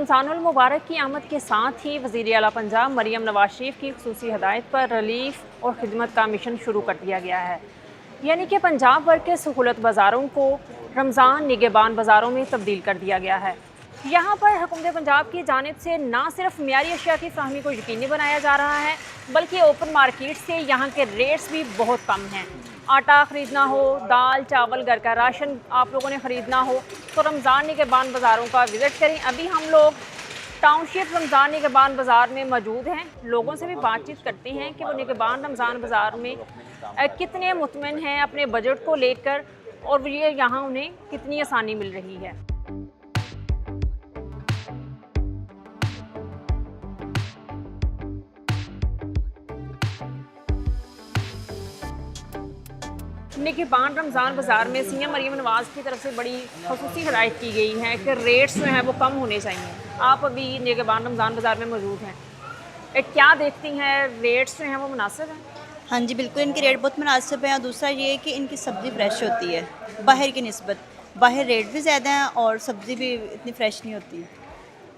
रमज़ानुल मुबारक की आमद के साथ ही वज़ीर आला पंजाब मरियम नवाज शरीफ की खुसूसी हदायत पर रिलीफ और खिदमत का मिशन शुरू कर दिया गया है। यानी कि पंजाब भर के सहूलत बाज़ारों को रमज़ान निगहबान बाज़ारों में तब्दील कर दिया गया है। यहाँ पर हुकूमत पंजाब की जानिब से न सिर्फ मियारी अशिया की फ़राहमी को यकीनी बनाया जा रहा है, बल्कि ओपन मार्केट से यहाँ के रेट्स भी बहुत कम हैं। आटा ख़रीदना हो, दाल चावल घर का राशन आप लोगों ने ख़रीदना हो तो रमज़ान निगहबान बाज़ारों का विज़िट करें। अभी हम लोग टाउनशिप रमज़ान निगहबान बाज़ार में मौजूद हैं। लोगों से भी बातचीत करते हैं कि वो निगहबान रमज़ान बाज़ार में कितने मुतमईन हैं अपने बजट को लेकर और ये यहाँ उन्हें कितनी आसानी मिल रही है। निगहबान रमज़ान बाज़ार में सीएम मरियम नवाज़ की तरफ से बड़ी खुसूसी हिदायत की गई है कि रेट्स जो हैं वो कम होने चाहिए। आप अभी निगहबान रमज़ान बाज़ार में मौजूद हैं, क्या देखती हैं, रेट्स जो हैं वो मुनासिब हैं? हाँ जी, बिल्कुल इनके रेट बहुत मुनासिब हैं। और दूसरा ये है कि इनकी सब्ज़ी फ्रेश होती है बाहर की निस्बत। बाहर रेट भी ज़्यादा हैं और सब्ज़ी भी इतनी फ्रेश नहीं होती।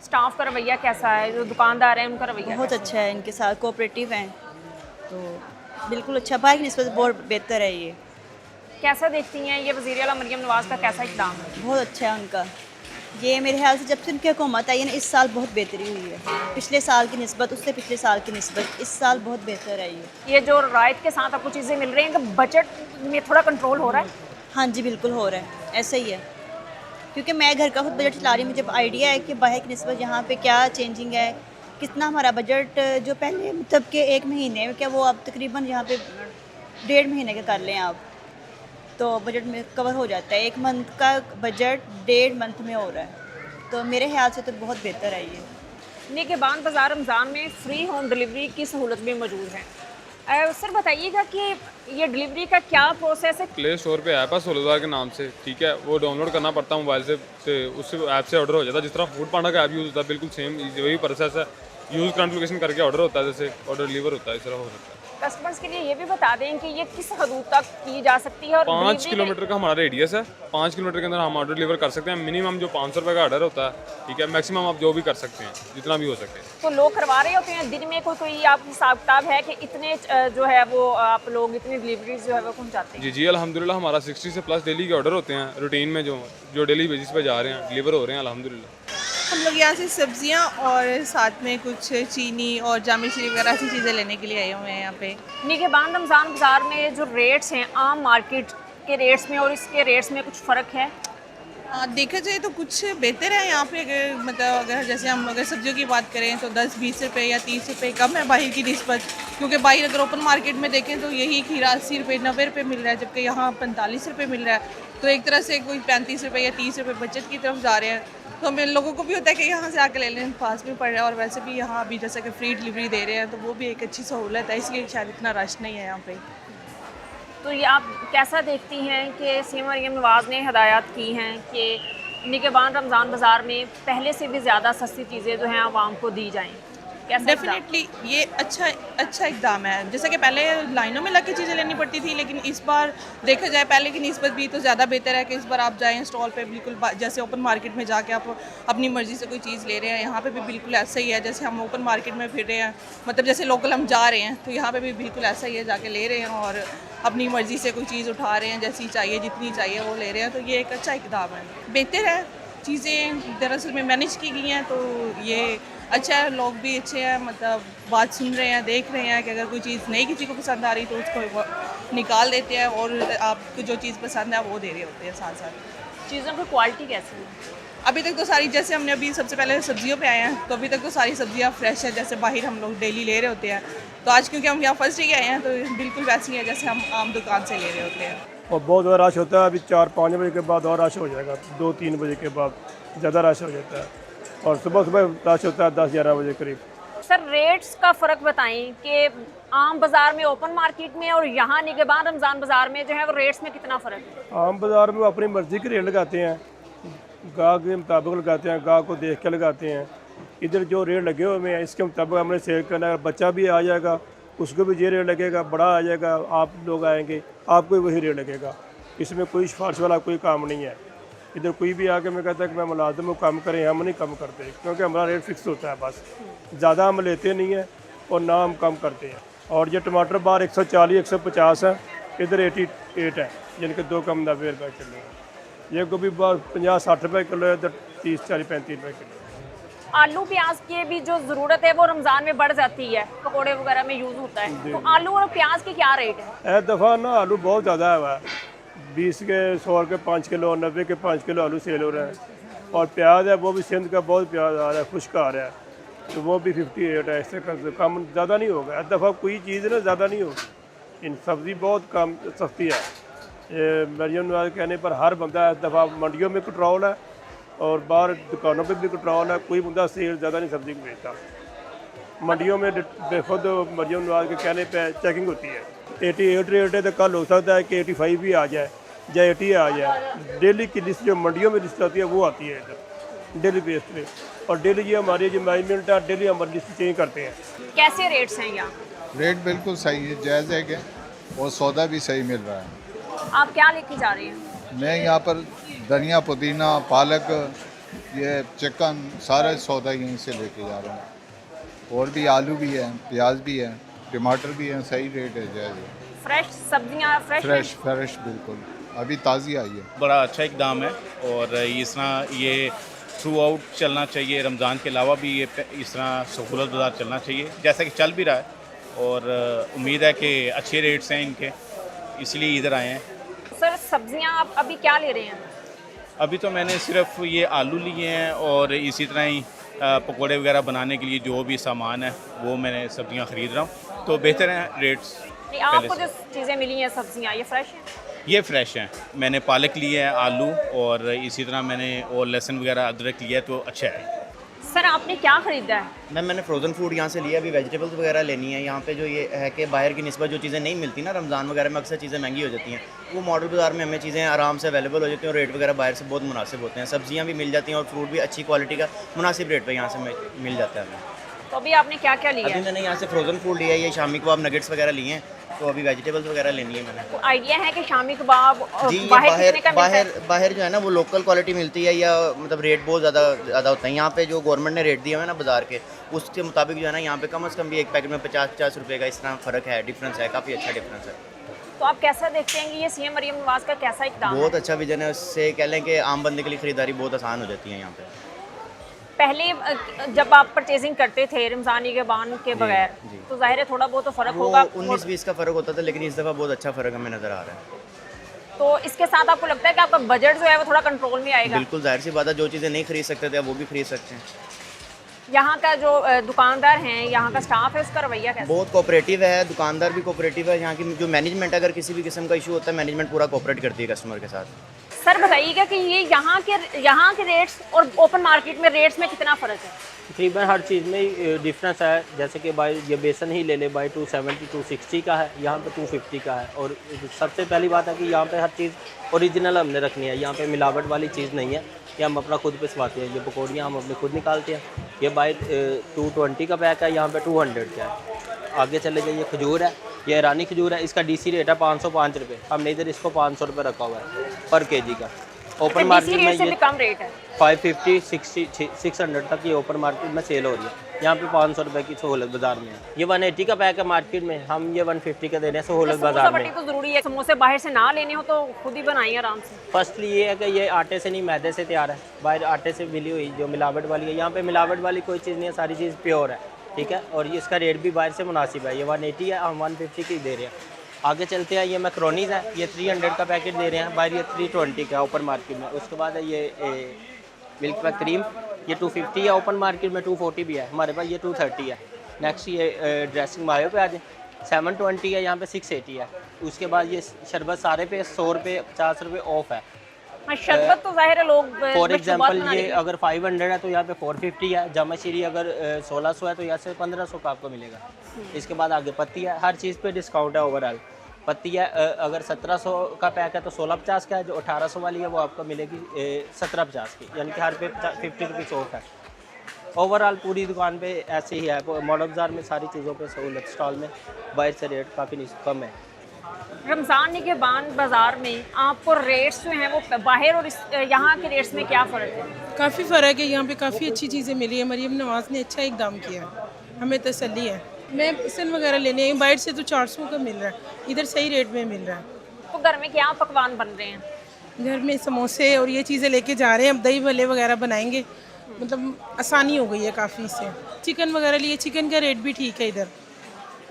स्टाफ का रवैया कैसा है, जो दुकानदार हैं उनका रवैया बहुत अच्छा है, इनके साथ कोऑपरेटिव हैं, तो बिल्कुल अच्छा, बाहर की निस्बत बहुत बेहतर है। ये कैसा देखती हैं, ये वज़ीर आला मरियम नवाज़ का कैसा इक़दाम है? बहुत अच्छा है उनका। ये मेरे ख्याल से जब से उनकी हुकूमत आई है ना, इस साल बहुत बेहतरी हुई है पिछले साल की निस्बत, उससे पिछले साल की निस्बत इस साल बहुत बेहतर है। ये जो रायत के साथ आपको चीज़ें मिल रही हैं, तो बजट में थोड़ा कंट्रोल हो रहा है? हाँ जी, बिल्कुल हो रहा है, ऐसा ही है। क्योंकि मैं घर का खुद बजट चला रही हूँ, मुझे आइडिया है कि बाहर की निस्बत यहाँ पे क्या चेंजिंग है, कितना हमारा बजट जो पहले मतलब कि 1 महीने में क्या वो अब तकरीबन यहाँ पे 1.5 महीने का कर लें आप, तो बजट में कवर हो जाता है। 1 मंथ का बजट 1.5 मंथ में हो रहा है, तो मेरे ख्याल से तो बहुत बेहतर है ये। निगहबान बाज़ार रमज़ान में फ्री होम डिलीवरी की सहूलत भी मौजूद है। सर बताइएगा कि ये डिलीवरी का क्या प्रोसेस है? प्ले स्टोर पे ऐप है सोलबार के नाम से, ठीक है, वो डाउनलोड करना पड़ता है मोबाइल से उससे ऐप से ऑर्डर हो जाता है। जिस तरह फूड पांडा का ऐप यूज़ होता है, बिल्कुल सेम वही प्रोसेस है। यूज़ करंट लोकेशन करके ऑर्डर होता है, जैसे ऑर्डर डिलीवर होता है, इस तरह हो सकता है। कस्टमर्स के लिए ये भी बता दें कि ये किस हदूद तक की जा सकती है? और 5 किलोमीटर का हमारा रेडियस है। 5 किलोमीटर के अंदर हम ऑर्डर डिलीवर कर सकते हैं। मिनिमम जो 500 रुपये का ऑर्डर होता है, ठीक है, मैक्सिमम आप जो भी कर सकते हैं, जितना भी हो सके। तो लोग करवा रहे होते हैं दिन में कोई आप हिसाब किताब है कि इतने जो है वो आप लोग इतनी डिलीवरीज जो है वो पहुँचाते हैं? जी अल्हम्दुलिल्लाह हमारा 60 से प्लस डेली के ऑर्डर होते हैं रूटीन में, जो डेली बेसिस पे जा रहे हैं, डिलीवर हो रहे हैं अल्हम्दुलिल्लाह। हम लोग यहाँ से सब्जियाँ और साथ में कुछ चीनी और जामी शरीफ वगैरह ऐसी चीज़ें लेने के लिए आए हुए हैं यहाँ पे। निगहबान रमज़ान बाज़ार में जो रेट्स हैं आम मार्केट के रेट्स में और इसके रेट्स में कुछ फ़र्क है? देखा जाए तो कुछ बेहतर है यहाँ पे। अगर जैसे हम अगर सब्जियों की बात करें तो 10-20 रुपये या 30 रुपये कम है बाहर की निस्बत। क्योंकि बाहर अगर ओपन मार्केट में देखें तो यही खीरा 80 रुपये 90 रुपये मिल रहा है, जबकि यहाँ 45 रुपये मिल रहा है। तो एक तरह से कोई 35 रुपये या 30 रुपये बचत की तरफ जा रहे हैं। तो हमें लोगों को भी होता है कि यहाँ से आकर ले लें, पास भी पड़ रहा है, और वैसे भी यहाँ अभी जैसे कि फ्री डिलीवरी दे रहे हैं तो वो भी एक अच्छी सहूलत है, इसलिए शायद इतना रश नहीं है यहाँ पे। तो ये आप कैसा देखती हैं कि सीएम मरियम नवाज़ ने हदायत की हैं कि निगहबान रमज़ान बाज़ार में पहले से भी ज़्यादा सस्ती चीज़ें जो हैं आवाम को दी जाएँ? डेफिनेटली ये अच्छा इकदाम है। जैसे कि पहले लाइनों में लग के चीज़ें लेनी पड़ती थी, लेकिन इस बार देखा जाए पहले की निस्बत भी तो ज़्यादा बेहतर है कि इस बार आप जाएं स्टॉल पे, बिल्कुल जैसे ओपन मार्केट में जाके आप अपनी मर्ज़ी से कोई चीज़ ले रहे हैं, यहाँ पे भी बिल्कुल ऐसा ही है जैसे हम ओपन मार्केट में फिर रहे हैं। मतलब जैसे लोकल हम जा रहे हैं तो यहाँ पर भी बिल्कुल ऐसा ही है, जाके ले रहे हैं और अपनी मर्ज़ी से कोई चीज़ उठा रहे हैं, जैसी चाहिए जितनी चाहिए वो ले रहे हैं। तो ये एक अच्छा इकदाम है, बेहतर है। चीज़ें दरअसल में मैनेज की गई हैं तो ये अच्छा है। लोग भी अच्छे हैं, मतलब बात सुन रहे हैं, देख रहे हैं कि अगर कोई चीज़ नहीं किसी को पसंद आ रही तो उसको निकाल देते हैं और आपको जो चीज़ पसंद है वो दे रहे होते हैं साथ साथ। चीज़ों की क्वालिटी कैसी है? अभी तक तो सारी, जैसे हमने अभी सबसे पहले सब्जियों पे आए हैं तो अभी तक तो सारी सब्जियां फ्रेश है, जैसे बाहर हम लोग डेली ले रहे होते हैं। तो आज क्योंकि हम यहाँ फर्स्ट डे आए हैं तो बिल्कुल वैसी है जैसे हम आम दुकान से ले रहे होते हैं। और बहुत ज़्यादा रश होता है। अभी 4-5 बजे के बाद और रश हो जाएगा, 2-3 बजे के बाद ज़्यादा रश हो जाता है, और सुबह रश होता है 10-11 बजे करीब। सर रेट्स का फ़र्क बताएं कि आम बाज़ार में ओपन मार्केट में और यहाँ निगहबान रमज़ान बाज़ार में जो है वो रेट्स में कितना फ़र्क है? आम बाज़ार में वो अपनी मर्ज़ी के रेट लगाते हैं, गाहक के मुताबिक लगाते हैं, गाहक को देख के लगाते हैं। इधर जो रेट लगे हुए हैं इसके मुताबिक हमने सेल करना है। बच्चा भी आ जाएगा उसको भी ये रेट लगेगा, बड़ा आ जाएगा, आप लोग आएंगे आपको भी वही रेट लगेगा। इसमें कोई सिफारिश वाला कोई काम नहीं है। इधर कोई भी आके मैं कहता है कि मैं मुलाजिम हूँ, कम करें, हम नहीं कम करते क्योंकि हमारा रेट फिक्स होता है, बस ज़्यादा हम लेते नहीं हैं और ना हम कम करते हैं। और ये टमाटर बाहर 140 150 है, इधर 88 है, जिनके 2 कम 90 रुपये किलो है। ये गोभी बाहर 50-60 रुपये किलो है, इधर 30-40-35 रुपये किलो। आलू प्याज की भी जो ज़रूरत है वो रमज़ान में बढ़ जाती है, पकोड़े वगैरह में यूज़ होता है, तो आलू और प्याज की क्या रेट है? इस दफ़ा ना आलू बहुत ज़्यादा है, 20 के 100 के 5 किलो, 90 के 5 किलो आलू सेल हो रहे हैं। और प्याज है वो भी सिंध का बहुत प्याज आ रहा है, खुश्क आ रहा है, तो वो भी 58 है। इससे कम ज़्यादा नहीं होगा, इस दफ़ा कोई चीज़ ना ज़्यादा नहीं होगी। इन सब्ज़ी बहुत कम सस्ती है। ये मरियम नवाज कहने पर हर बंदा इस दफ़ा मंडियों में कंट्रोल है और बाहर दुकानों पे भी कंट्रोल है, कोई बंदा सेल ज़्यादा नहीं सब्ज़ी को बेचता। मंडियों में खुद मरियम नवाज के कहने पे चेकिंग होती है। 88 रेट है, तो कल हो सकता है कि 85 भी आ जाए या 80 आ जाए। डेली की लिस्ट जो मंडियों में लिस्ट आती है वो आती है इधर डेली बेस पे, और डेली ये हमारी जो मैनेजमेंट है डेली हमारी लिस्ट चेंज करते हैं। कैसे रेट्स हैं यहाँ? रेट बिल्कुल सही है, जायज़ है कि और सौदा भी सही मिल रहा है। आप क्या लेके जा रहे हैं? मैं यहाँ पर धनिया, पुदीना, पालक, ये चिकन, सारा सौदा यहीं से लेके जा रहा हूँ। और भी आलू भी है, प्याज भी है, टमाटर भी है, सही रेट है, जायज़ है। फ्रेश सब्जियाँ फ्रेश बिल्कुल अभी ताज़ी आई है। बड़ा अच्छा इकदाम है और इस तरह ये थ्रू आउट चलना चाहिए। रमज़ान के अलावा भी ये इस तरह सहूलत बाज़ार चलना चाहिए, जैसा कि चल भी रहा है। और उम्मीद है कि अच्छे रेट्स हैं इनके, इसलिए इधर आए हैं। सर सब्जियाँ आप अभी क्या ले रहे हैं? अभी तो मैंने सिर्फ ये आलू लिए हैं और इसी तरह ही पकोड़े वगैरह बनाने के लिए जो भी सामान है वो मैंने सब्जियां ख़रीद रहा हूँ, तो बेहतर हैं रेट्स। नहीं, आपको जो चीज़ें मिली हैं सब्जियाँ ये फ्रेश हैं? ये फ्रेश हैं। मैंने पालक लिए है, आलू, और इसी तरह मैंने और लहसुन वगैरह अदरक लिया है, तो अच्छा है। सर आपने क्या ख़रीदा है? मैंने फ्रोज़न फूड यहाँ से लिया, अभी वेजिटेबल्स वगैरह लेनी है। यहाँ पे जो ये है कि बाहर की निस्बत जो चीज़ें नहीं मिलती ना, रमज़ान वगैरह में अक्सर चीज़ें महंगी हो जाती हैं, वो मॉडल बाज़ार में हमें चीज़ें आराम से अवेलेबल हो जाती हैं और रेट वगैरह बाहर से बहुत मुनासिब होते हैं। सब्जियाँ भी मिल जाती हैं और फ्रूट भी अच्छी क्वालिटी का मुनासिब रेट पर यहाँ से मिल जाता है हमें। तो अभी आपने क्या क्या लिया अभी है? मैंने यहाँ से फ्रोज़न फूड लिया है, ये शामी कबाब नगेट्स वगैरह लिए हैं, तो अभी वेजिटेबल्स वगैरह लेनी है मैंने। तो आइडिया है कि शामी कबाब जी, ये कितने का मिलता है? बाहर जो है ना वो लोकल क्वालिटी मिलती है, या मतलब रेट बहुत ज़्यादा होता है। यहाँ पे जो गवर्नमेंट ने रेट दिया है ना बाज़ार के, उसके मुताबिक जो है ना यहाँ पे कम से कम भी एक पैकेट में 50-50 रुपये का इस तरह फ़र्क है, डिफरेंस है, काफ़ी अच्छा डिफरेंस है। तो आप कैसा देखते हैं कि ये सीएम मरियम नवाज का कैसा इक़दाम है? बहुत अच्छा विजन है, उससे कह लें कि आम बंदे के लिए ख़रीदारी बहुत आसान हो जाती है यहाँ पे। पहले जब आप परचेजिंग करते थे रमज़ानी के बान के बगैर, जी। तो जाहिर है थोड़ा बहुत तो फ़र्क वो होगा। 19-20 का फ़र्क होता था, लेकिन इस दफ़ा बहुत अच्छा फ़र्क हमें नज़र आ रहा है। तो इसके साथ आपको लगता है कि आपका बजट जो है वो थोड़ा कंट्रोल में आएगा? बिल्कुल, जाहिर सी बात है, जो चीज़ें नहीं खरीद सकते थे अब वो भी खरीद सकते हैं। यहाँ का जो दुकानदार हैं, यहाँ का स्टाफ है, उसका रवैया कैसा? बहुत कोऑपरेटिव है, दुकानदार भी कोऑपरेटिव है। यहाँ की जो मैनेजमेंट, अगर किसी भी किस्म का इशू होता है, मैनेजमेंट पूरा कोऑपरेट करती है कस्टमर के साथ। सर बताइएगा कि ये यहाँ के रेट्स और ओपन मार्केट में रेट्स में कितना फ़र्क है? तकरीबन हर चीज़ में डिफरेंस है। जैसे कि बाई ये बेसन ही ले ले, बाई 270 260 का है, यहाँ पे 250 का है। और सबसे पहली बात है कि यहाँ पे हर चीज़ ओरिजिनल हमने रखनी है, यहाँ पे मिलावट वाली चीज़ नहीं है, ये हम अपना खुद पिसवाते हैं। ये पकौड़ियाँ हम अपने खुद निकालते हैं। ये बाई 220 का पैक है, यहाँ पे 200 का है। आगे चले जाइए, खजूर है, ये ईरानी खजूर है, इसका डीसी रेट है 505 रुपये। हमने इधर इसको 500 रुपये रखा हुआ है पर केजी का। ओपन मार्केट में से ये भी कम रेट है, 550 60 600 तक ये ओपन मार्केट में सेल हो रही है। यहाँ पे 500 रुपये की सहूलत बाजार में है। ये 180 का पैक है मार्केट में, हम ये 150 का दे रहे हैं सहूलत बाजार में। तो ज़रूरी है, समोसे बाहर से ना लेने हो तो खुद ही बनाइए आराम से। फर्स्टली ये है कि ये आटे से नहीं, मैदे से तैयार है, बाहर आटे से मिली हुई जो मिलावट वाली है। यहाँ पे मिलावट वाली कोई चीज़ नहीं है, सारी चीज़ प्योर है, ठीक है। और ये इसका रेट भी बाहर से मुनासिब है। ये 180 है, हम 150 की दे रहे हैं। आगे चलते हैं, ये मैक्रोनीज़ है, ये 300 का पैकेट दे रहे हैं, बाहर ये 320 का ओपन मार्केट में। उसके बाद है ये मिल्क में क्रीम, ये 250 है, ओपन मार्केट में 240 भी है, हमारे पास ये 230 है। नेक्स्ट ये ड्रेसिंग मायो पे आ जाए, 720 है, यहाँ पे 680 है। उसके बाद ये शरबत सारे पे 100 रुपये 50 रुपये ऑफ है। शरबत तो जाहिर है लोग फॉर एग्जांपल ये अगर 500 है तो यहाँ पे 450 है। जामा शीरी अगर 1600 है तो यहाँ से 1500 का आपको मिलेगा। इसके बाद आगे पत्ती है, हर चीज़ पे डिस्काउंट है ओवरऑल। पत्ती है अगर 1700 का पैक है तो 1650 का है, जो 1800 वाली है वो आपको मिलेगी 1750 की, यानी कि हर पे 50 रुपीज़ ऑफ है। ओवरऑल पूरी दुकान पे ऐसे ही है। मॉडल बाज़ार में सारी चीज़ों पे सहूलत, स्टॉल में बाहर से रेट काफ़ी कम है। रमज़ान के बाद बाज़ार में आपको रेट्स जो हैं वो बाहर और यहाँ के रेट्स में क्या फ़र्क है? काफ़ी फ़र्क है, यहाँ पे काफ़ी अच्छी चीज़ें मिली है। मरीम नवाज़ ने अच्छा इकदाम किया है, हमें तसल्ली है। मैं सन वगैरह लेने आई, बाहर से तो 400 का मिल रहा है, इधर सही रेट में मिल रहा है। तो घर में क्या पकवान बन रहे हैं? घर में समोसे और ये चीज़ें लेके जा रहे हैं, अब दही भल्ले वगैरह बनाएंगे, मतलब आसानी हो गई है काफ़ी से। चिकन वगैरह लिए, चिकन का रेट भी ठीक है इधर,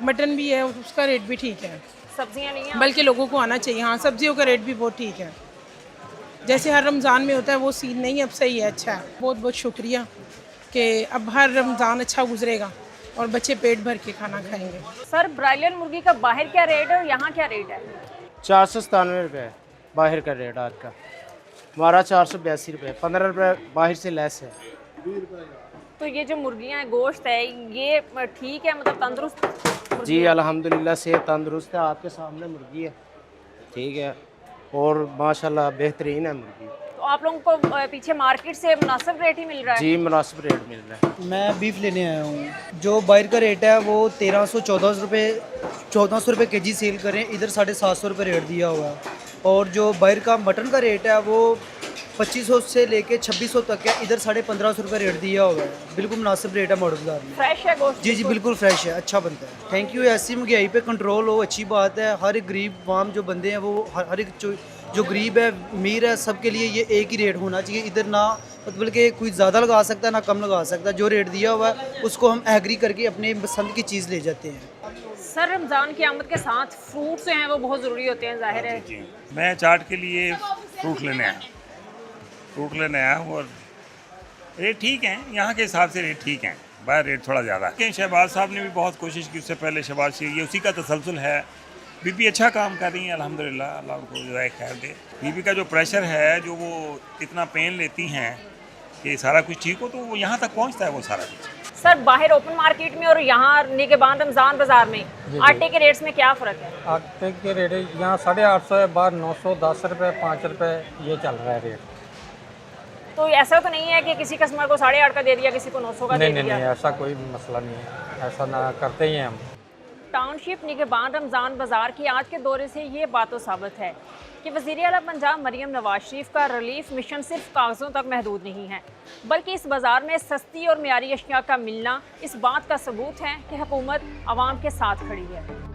मटन भी है उसका रेट भी ठीक है। सब्जियाँ नहीं हैं? बल्कि लोगों को आना चाहिए। हाँ, सब्जियों का रेट भी बहुत ठीक है, जैसे हर रमज़ान में होता है वो सीन नहीं, अब सही है, अच्छा है। बहुत बहुत शुक्रिया कि अब हर रमज़ान अच्छा गुजरेगा और बच्चे पेट भर के खाना खाएंगे। सर, ब्रायलर मुर्गी का बाहर क्या रेट है और यहाँ क्या रेट है? 497 रुपये बाहर का रेट आज का, हमारा 482 रुपये, 15 रुपये बाहर से लेस है। तो ये जो मुर्गियाँ हैं, गोश्त है, ये ठीक है, मतलब तंदुरुस्त? जी अल्हम्दुलिल्लाह सेहत तंदुरुस्त है, आपके सामने मुर्गी है, ठीक है, और माशाल्लाह बेहतरीन है मुर्गी। तो आप लोगों को पीछे मार्केट से मुनासिब रेट ही मिल रहा है? जी मुनासिब रेट मिल रहा है। मैं बीफ लेने आया हूँ, जो बाहर का रेट है वो 1400 रुपये केजी सेल करें, इधर 750 रुपये रेट दिया हुआ है। और जो बाहर का मटन का रेट है वो 2500 से लेके 2600 तक है, इधर 1550 रुपये रेट दिया हुआ है। बिल्कुल मुनासिब रेट है मॉडल बाजार में। फ्रेश है गोश्त? जी बिल्कुल फ्रेश है, अच्छा बनता है। Thank you. ऐसी महंगाई पे कंट्रोल हो, अच्छी बात है। हर एक गरीब वाम जो बंदे हैं वो हर एक जो गरीब है अमीर है, सबके लिए ये एक ही रेट होना चाहिए। इधर ना मतलब कि कोई ज़्यादा लगा सकता है ना कम लगा सकता है। जो रेट दिया हुआ है उसको हम एग्री करके अपने पसंद की चीज़ ले जाते हैं। सर, रमज़ान की आमद के साथ फ्रूट्स जो हैं वो बहुत ज़रूरी होते हैं, जाहिर है। जी, मैं चाट के लिए फ्रूट लेने आया हूँ और रेट ठीक हैं, यहाँ के हिसाब से रेट ठीक हैं, बाहर रेट थोड़ा ज़्यादा है। शहबाज साहब ने भी बहुत कोशिश की, उससे पहले शहबाज शरीफ, ये उसी का तसलसल है। बीबी अच्छा काम कर रही हैं अल्हम्दुलिल्लाह, अल्लाह उनको जज़ाए खैर दे। बीबी का जो प्रेशर है, जो वो इतना पेन लेती हैं कि सारा कुछ ठीक हो, तो वो यहाँ तक पहुँचता है वो सारा कुछ। सर, बाहर ओपन मार्केट में और यहाँ निगहबान रमज़ान बाज़ार में आटे के रेट्स में क्या फ़र्क है? आटे के रेट यहाँ 850 है, बाहर 910 रुपये, 5 रुपये ये चल रहा है रेट। तो ऐसा तो नहीं है कि किसी कस्टमर को 850 का दे दिया, किसी को 900 का दे दिया? नहीं, ऐसा कोई मसला नहीं है, ऐसा ना करते ही हैं हम। टाउनशिप निगहबान रमज़ान बाज़ार की आज के दौरे से ये बात तो साबित है कि वज़ीर आला पंजाब मरीम नवाज शरीफ का रिलीफ मिशन सिर्फ कागज़ों तक महदूद नहीं है, बल्कि इस बाज़ार में सस्ती और मियारी अशिया का मिलना इस बात का सबूत है कि हुकूमत आवाम के साथ खड़ी है।